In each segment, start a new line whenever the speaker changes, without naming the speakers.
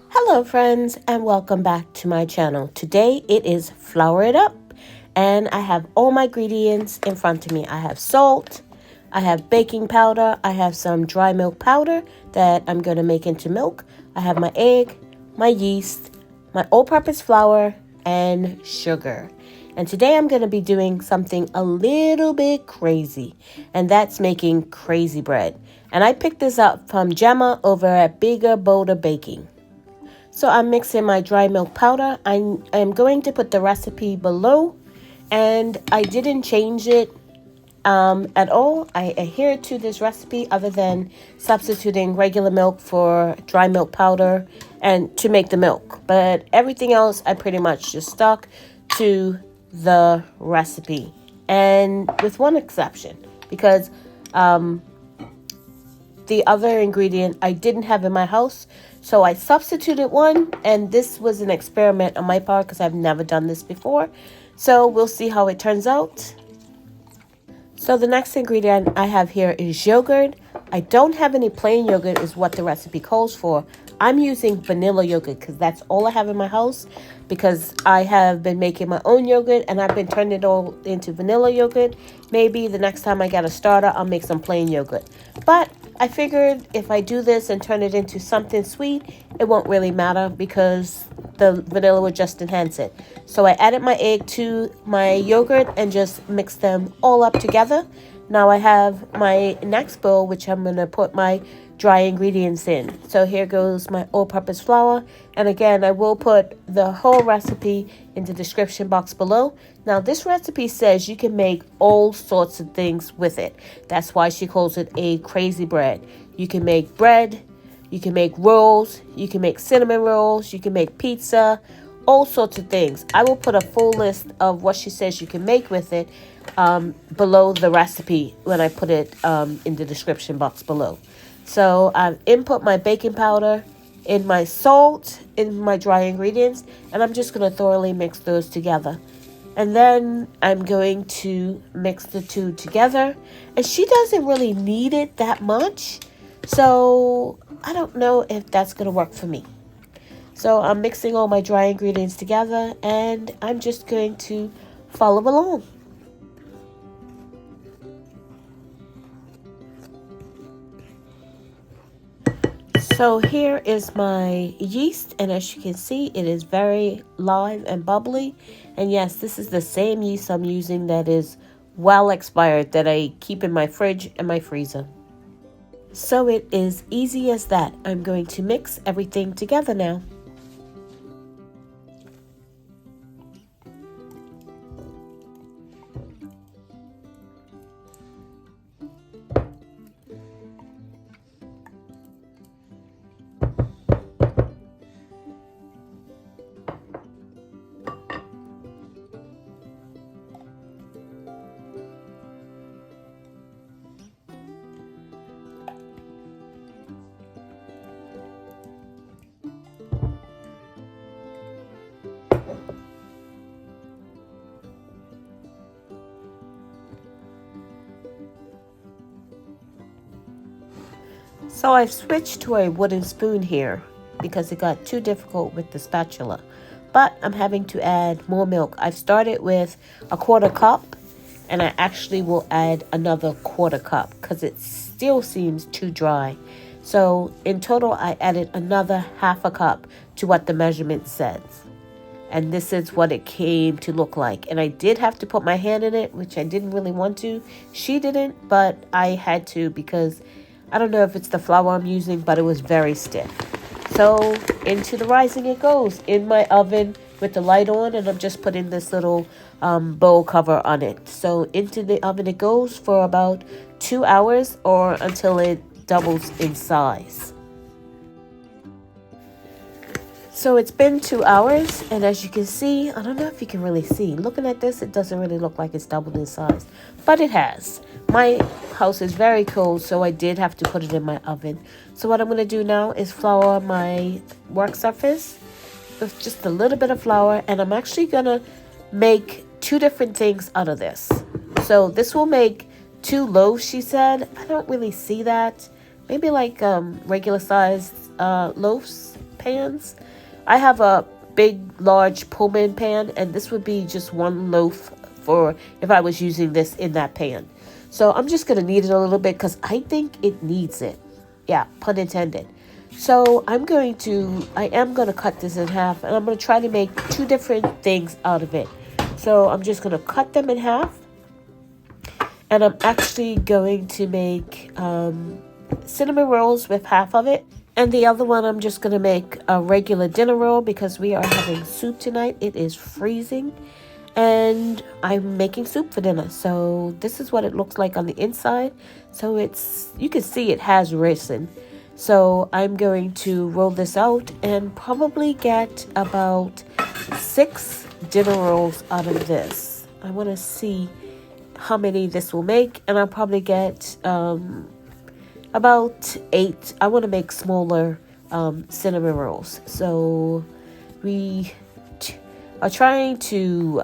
Hello friends and welcome back to my channel. Today it is Flour It Up and I have all my ingredients in front of me. I have salt, I have baking powder, I have some dry milk powder that I'm going to make into milk. I have my egg, my yeast, my all-purpose flour, and sugar. And today I'm going to be doing something a little bit crazy, and that's making crazy bread. And I picked this up from Gemma over at Bigger Bolder Baking. So I'm mixing my dry milk powder. I'm going to put the recipe below, and I didn't change it at all. I adhere to this recipe other than substituting regular milk for dry milk powder and to make the milk. But everything else I pretty much just stuck to the recipe, and with one exception, because the other ingredient I didn't have in my house. So I substituted one, and this was an experiment on my part because I've never done this before. So we'll see how it turns out. So the next ingredient I have here is yogurt. I don't have any plain yogurt is what the recipe calls for. I'm using vanilla yogurt because that's all I have in my house, because I have been making my own yogurt and I've been turning it all into vanilla yogurt. Maybe the next time I get a starter, I'll make some plain yogurt. But I figured if I do this and turn it into something sweet, it won't really matter because the vanilla would just enhance it. So I added my egg to my yogurt and just mixed them all up together. Now I have my next bowl, which I'm going to put my dry ingredients in. So here goes my all-purpose flour. And again, I will put the whole recipe in the description box below. Now this recipe says you can make all sorts of things with it. That's why she calls it a crazy bread. You can make bread, you can make rolls, you can make cinnamon rolls, you can make pizza, all sorts of things. I will put a full list of what she says you can make with it below the recipe when I put it in the description box below. So I've input my baking powder, in my salt, in my dry ingredients, and I'm just going to thoroughly mix those together. And then I'm going to mix the two together. And she doesn't really need it that much, so I don't know if that's going to work for me. So I'm mixing all my dry ingredients together, and I'm just going to follow along. So here is my yeast, and as you can see, it is very live and bubbly. And yes, this is the same yeast I'm using that is well expired, that I keep in my fridge and my freezer. So it is easy as that. I'm going to mix everything together now. So I've switched to a wooden spoon here because it got too difficult with the spatula. But I'm having to add more milk. I've started with a 1/4 cup, and I actually will add another 1/4 cup because it still seems too dry. So in total, I added another 1/2 cup to what the measurement says. And this is what it came to look like. And I did have to put my hand in it, which I didn't really want to. She didn't, but I had to because I don't know if it's the flour I'm using, but it was very stiff. So into the rising it goes in my oven with the light on, and I'm just putting this little bowl cover on it. So into the oven it goes for about 2 hours or until it doubles in size. So it's been 2 hours, and as you can see, I don't know if you can really see. Looking at this, it doesn't really look like it's doubled in size, but it has. My house is very cold, so I did have to put it in my oven. So what I'm going to do now is flour my work surface with just a little bit of flour, and I'm actually going to make two different things out of this. So this will make 2 loaves, she said. I don't really see that. Maybe like regular sized loaves pans. I have a big, large Pullman pan, and this would be just 1 loaf for if I was using this in that pan. So I'm just going to knead it a little bit because I think it needs it. Yeah, pun intended. So I am going to cut this in half, and I'm going to try to make 2 different things out of it. So I'm just going to cut them in half, and I'm actually going to make cinnamon rolls with half of it. And the other one, I'm just going to make a regular dinner roll because we are having soup tonight. It is freezing, and I'm making soup for dinner. So this is what it looks like on the inside. So you can see it has risen. So I'm going to roll this out and probably get about 6 dinner rolls out of this. I want to see how many this will make, and I'll probably get about 8. I want to make smaller cinnamon rolls. So we are trying to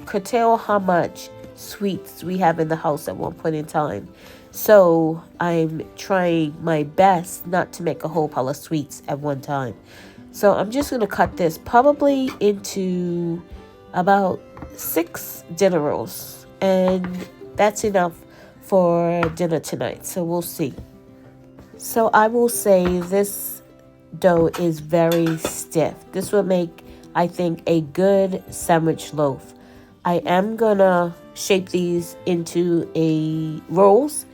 curtail how much sweets we have in the house at one point in time. So I'm trying my best not to make a whole pile of sweets at one time. So I'm just going to cut this probably into about 6 dinner rolls. And that's enough for dinner tonight. So we'll see. So I will say this dough is very stiff. This will make, I think, a good sandwich loaf. I am going to shape these into rolls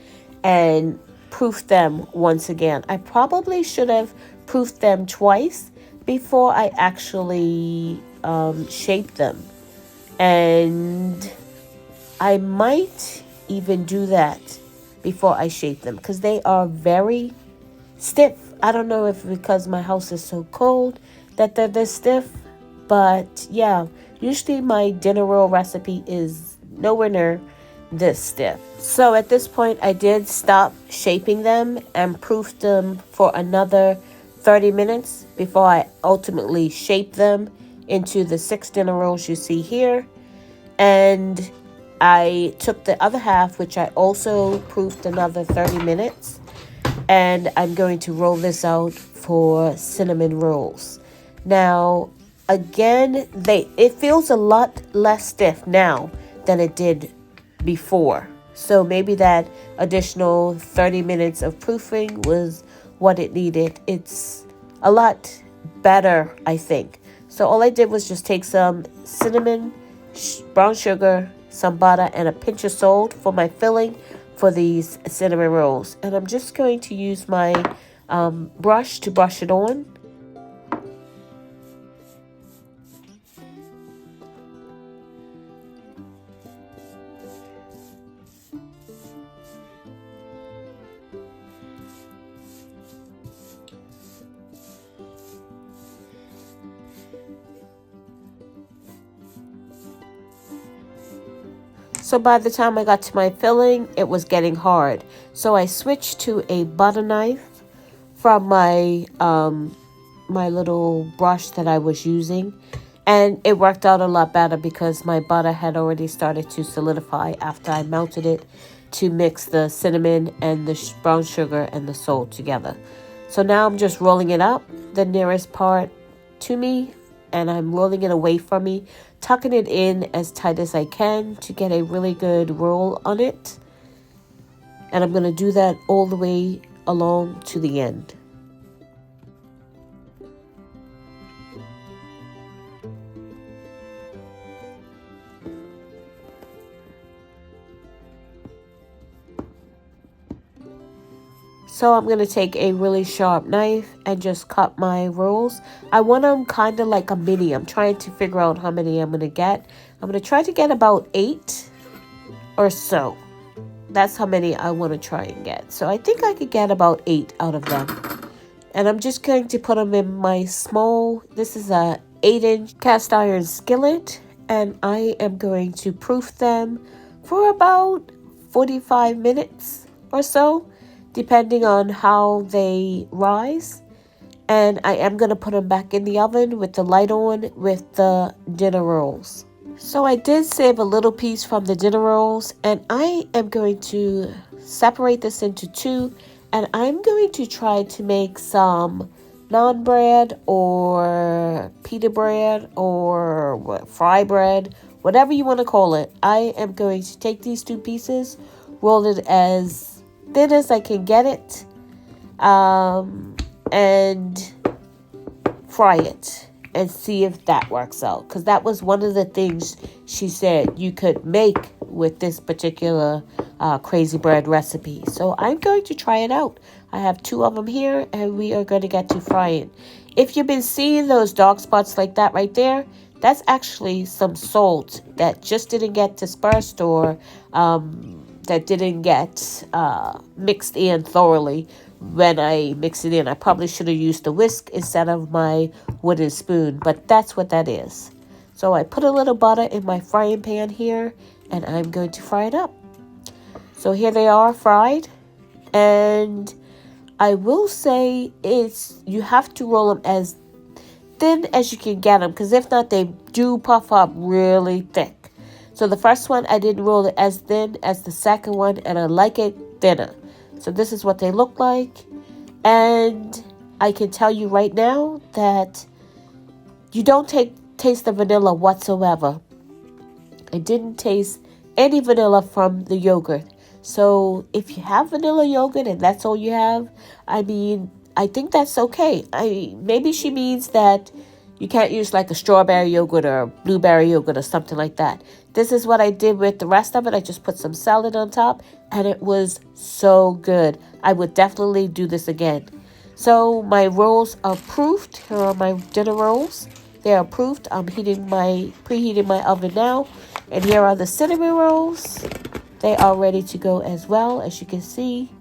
and proof them once again. I probably should have proofed them twice before I actually shaped them. And I might even do that before I shape them because they are very stiff. I don't know if because my house is so cold that they're this stiff, but yeah, usually my dinner roll recipe is nowhere near this stiff. So at this point, I did stop shaping them and proofed them for another 30 minutes before I ultimately shaped them into the 6 dinner rolls you see here. And I took the other half, which I also proofed another 30 minutes, and I'm going to roll this out for cinnamon rolls. Now, again, it feels a lot less stiff now than it did before. So maybe that additional 30 minutes of proofing was what it needed. It's a lot better, I think. So all I did was just take some cinnamon, brown sugar, some butter, and a pinch of salt for my filling for these cinnamon rolls. And I'm just going to use my brush to brush it on. So by the time I got to my filling, it was getting hard. So I switched to a butter knife from my my little brush that I was using. And it worked out a lot better because my butter had already started to solidify after I melted it to mix the cinnamon and the brown sugar and the salt together. So now I'm just rolling it up the nearest part to me, and I'm rolling it away from me, tucking it in as tight as I can to get a really good roll on it. And I'm going to do that all the way along to the end. So I'm going to take a really sharp knife and just cut my rolls. I want them kind of like a mini. I'm trying to figure out how many I'm going to get. I'm going to try to get about 8 or so. That's how many I want to try and get. So I think I could get about 8 out of them. And I'm just going to put them in my small, this is a 8-inch cast iron skillet. And I am going to proof them for about 45 minutes or so, depending on how they rise. And I am going to put them back in the oven with the light on with the dinner rolls. So I did save a little piece from the dinner rolls, and I am going to separate this into two, and I'm going to try to make some naan bread or pita bread or fry bread, whatever you want to call it. I am going to take these two pieces, roll it as thin as I can get it, and fry it and see if that works out, because that was one of the things she said you could make with this particular crazy bread recipe. So I'm going to try it out. I have two of them here, and we are going to get to frying. If you've been seeing those dark spots like that right there, that's actually some salt that just didn't get dispersed, or that didn't get mixed in thoroughly. When I mix it in, I probably should have used the whisk instead of my wooden spoon, but that's what that is. So I put a little butter in my frying pan here, and I'm going to fry it up. So here they are fried, and I will say you have to roll them as thin as you can get them, because if not, they do puff up really thick. So the first one, I didn't roll it as thin as the second one, and I like it thinner. So this is what they look like, and I can tell you right now that you don't taste the vanilla whatsoever. I didn't taste any vanilla from the yogurt. So if you have vanilla yogurt and that's all you have, I mean, I think that's okay. Maybe she means that you can't use like a strawberry yogurt or blueberry yogurt or something like that. This is what I did with the rest of it. I just put some salad on top, and it was so good. I would definitely do this again. So my rolls are proofed. Here are my dinner rolls. They are proofed. I'm preheating my oven now. And here are the cinnamon rolls. They are ready to go as well, as you can see.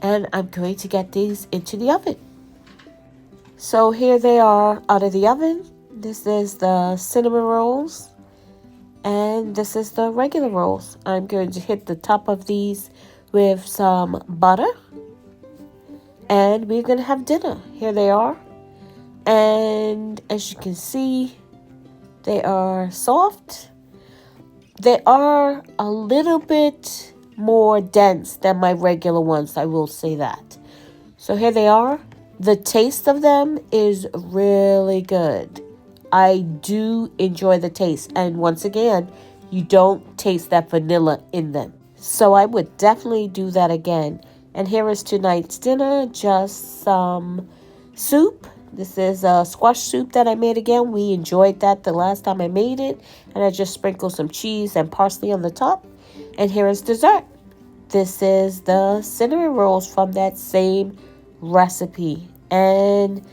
And I'm going to get these into the oven. So here they are out of the oven. This is the cinnamon rolls, and this is the regular rolls. I'm going to hit the top of these with some butter, and we're going to have dinner. Here they are, and as you can see, they are soft. They are a little bit more dense than my regular ones, I will say that. So here they are. The taste of them is really good. I do enjoy the taste. And once again, you don't taste that vanilla in them. So I would definitely do that again. And here is tonight's dinner. Just some soup. This is a squash soup that I made again. We enjoyed that the last time I made it. And I just sprinkled some cheese and parsley on the top. And here is dessert. This is the cinnamon rolls from that same recipe, and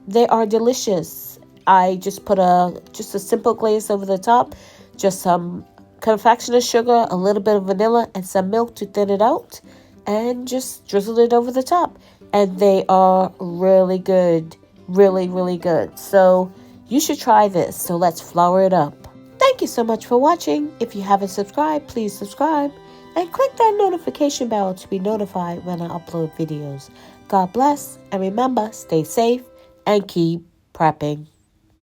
they are delicious. I just put a simple glaze over the top, just some confectioner sugar, a little bit of vanilla, and some milk to thin it out, and just drizzle it over the top. And they are really good, really, really good. So you should try this. So let's flour it up. Thank you so much for watching. If you haven't subscribed, please subscribe. And click that notification bell to be notified when I upload videos. God bless, and remember, stay safe and keep prepping.